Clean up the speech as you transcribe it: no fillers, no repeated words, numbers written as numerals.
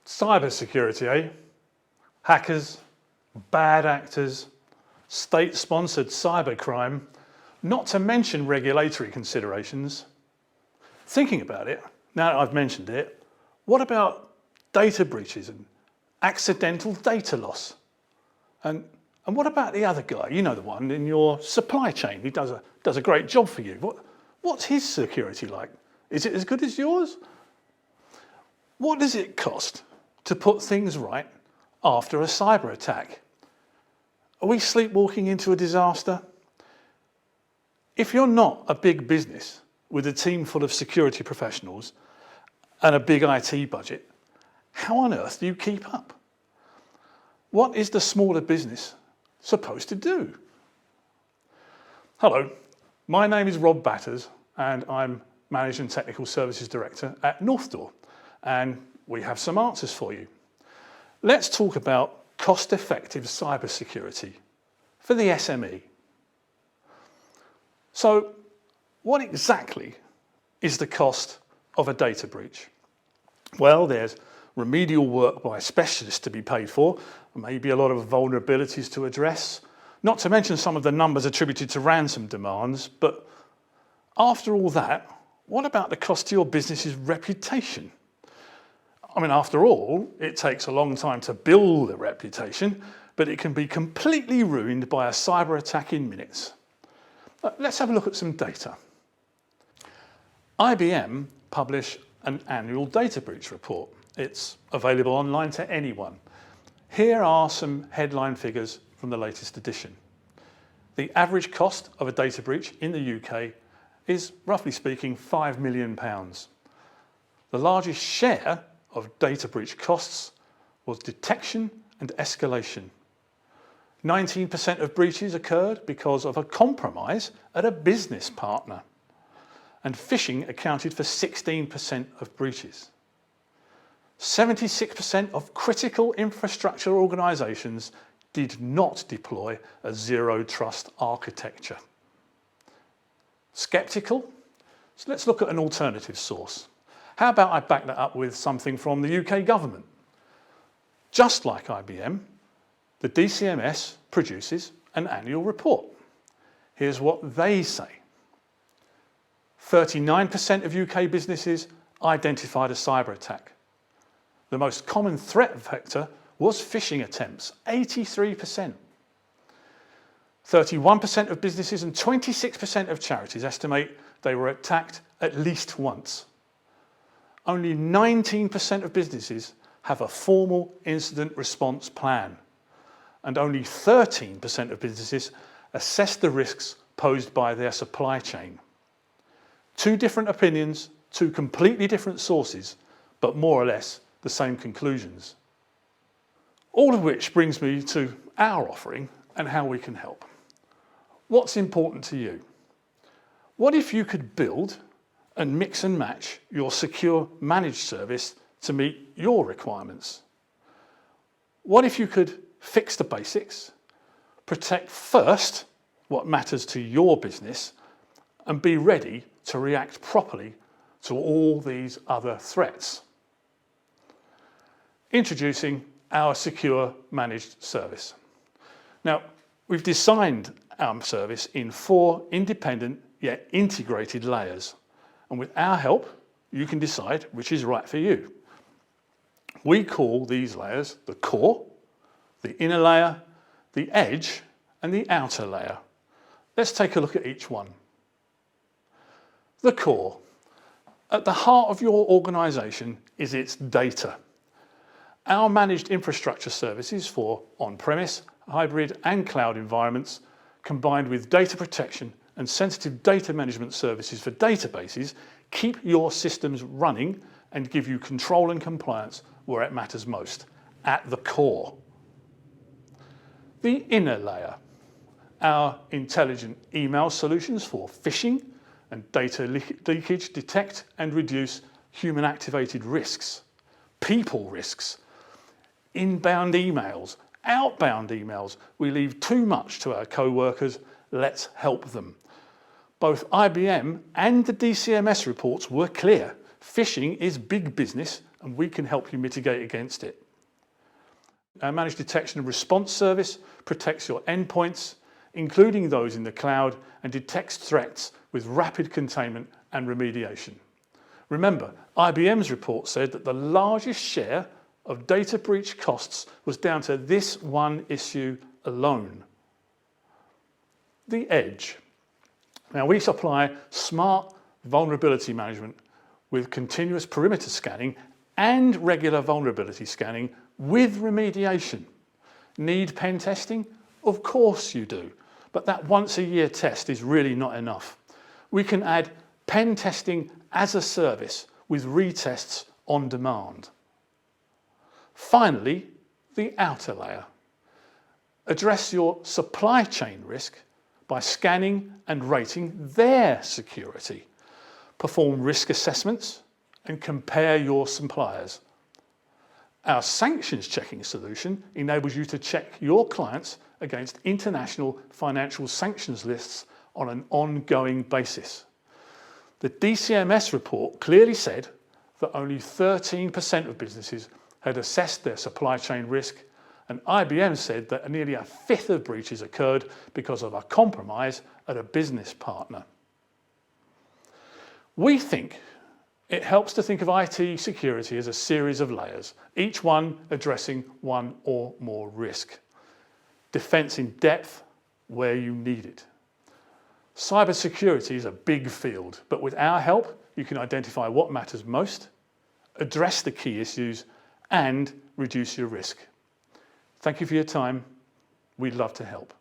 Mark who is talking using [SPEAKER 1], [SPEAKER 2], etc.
[SPEAKER 1] Cybersecurity, eh? Hackers, bad actors, state-sponsored cybercrime, not to mention regulatory considerations. Thinking about it, now that I've mentioned it, what about data breaches and accidental data loss? And what about the other guy, you know, the one in your supply chain? He does a great job for you. What's his security like? Is it as good as yours? What does it cost to put things right after a cyber attack? Are we sleepwalking into a disaster? If you're not a big business with a team full of security professionals and a big IT budget, how on earth do you keep up? What is the smaller business supposed to do? Hello, my name is Rob Batters and I'm Managing Technical Services Director at Northdoor, and we have some answers for you. Let's talk about cost-effective cybersecurity for the SME. So, what exactly is the cost of a data breach? Well, there's remedial work by specialists to be paid for, maybe a lot of vulnerabilities to address, not to mention some of the numbers attributed to ransom demands. But after all that, what about the cost to your business's reputation? I mean, after all, it takes a long time to build a reputation, but it can be completely ruined by a cyber attack in minutes. Let's have a look at some data. IBM publish an annual data breach report. It's available online to anyone. Here are some headline figures from the latest edition. The average cost of a data breach in the UK is, roughly speaking, £5 million. The largest share of data breach costs was detection and escalation. 19% of breaches occurred because of a compromise at a business partner, and phishing accounted for 16% of breaches. 76% of critical infrastructure organisations did not deploy a zero trust architecture. Skeptical? So let's look at an alternative source. How about I back that up with something from the UK government? Just like IBM, the DCMS produces an annual report. Here's what they say. 39% of UK businesses identified a cyber attack. The most common threat vector was phishing attempts, 83%. 31% of businesses and 26% of charities estimate they were attacked at least once. Only 19% of businesses have a formal incident response plan, and only 13% of businesses assess the risks posed by their supply chain. Two different opinions, two completely different sources, but more or less the same conclusions. All of which brings me to our offering and how we can help. What's important to you? What if you could build and mix and match your secure managed service to meet your requirements? What if you could fix the basics, protect first what matters to your business, and be ready to react properly to all these other threats? Introducing our secure managed service. Now, we've designed our service in 4 independent yet integrated layers, and with our help, you can decide which is right for you. We call these layers the core, the inner layer, the edge, and the outer layer. Let's take a look at each one. The core. At the heart of your organisation is its data. Our managed infrastructure services for on-premise, hybrid and cloud environments, combined with data protection and sensitive data management services for databases, keep your systems running and give you control and compliance where it matters most, at the core. The inner layer. Our intelligent email solutions for phishing and data leakage detect and reduce human-activated risks, people risks, inbound emails, outbound emails. We leave too much to our co-workers. Let's help them. Both IBM and the DCMS reports were clear. Phishing is big business and we can help you mitigate against it. Our managed detection and response service protects your endpoints, including those in the cloud, and detects threats with rapid containment and remediation. Remember, IBM's report said that the largest share of data breach costs was down to this one issue alone. The edge. Now, we supply smart vulnerability management with continuous perimeter scanning and regular vulnerability scanning with remediation. Need pen testing? Of course you do, but that once a year test is really not enough. We can add pen testing as a service with retests on demand. Finally, the outer layer. Address your supply chain risk by scanning and rating their security. Perform risk assessments and compare your suppliers. Our sanctions checking solution enables you to check your clients against international financial sanctions lists on an ongoing basis. The DCMS report clearly said that only 13% of businesses had assessed their supply chain risk, and IBM said that nearly a fifth of breaches occurred because of a compromise at a business partner. We think it helps to think of IT security as a series of layers, each one addressing one or more risk. Defense in depth where you need it. Cybersecurity is a big field, but with our help, you can identify what matters most, address the key issues, and reduce your risk. Thank you for your time. We'd love to help.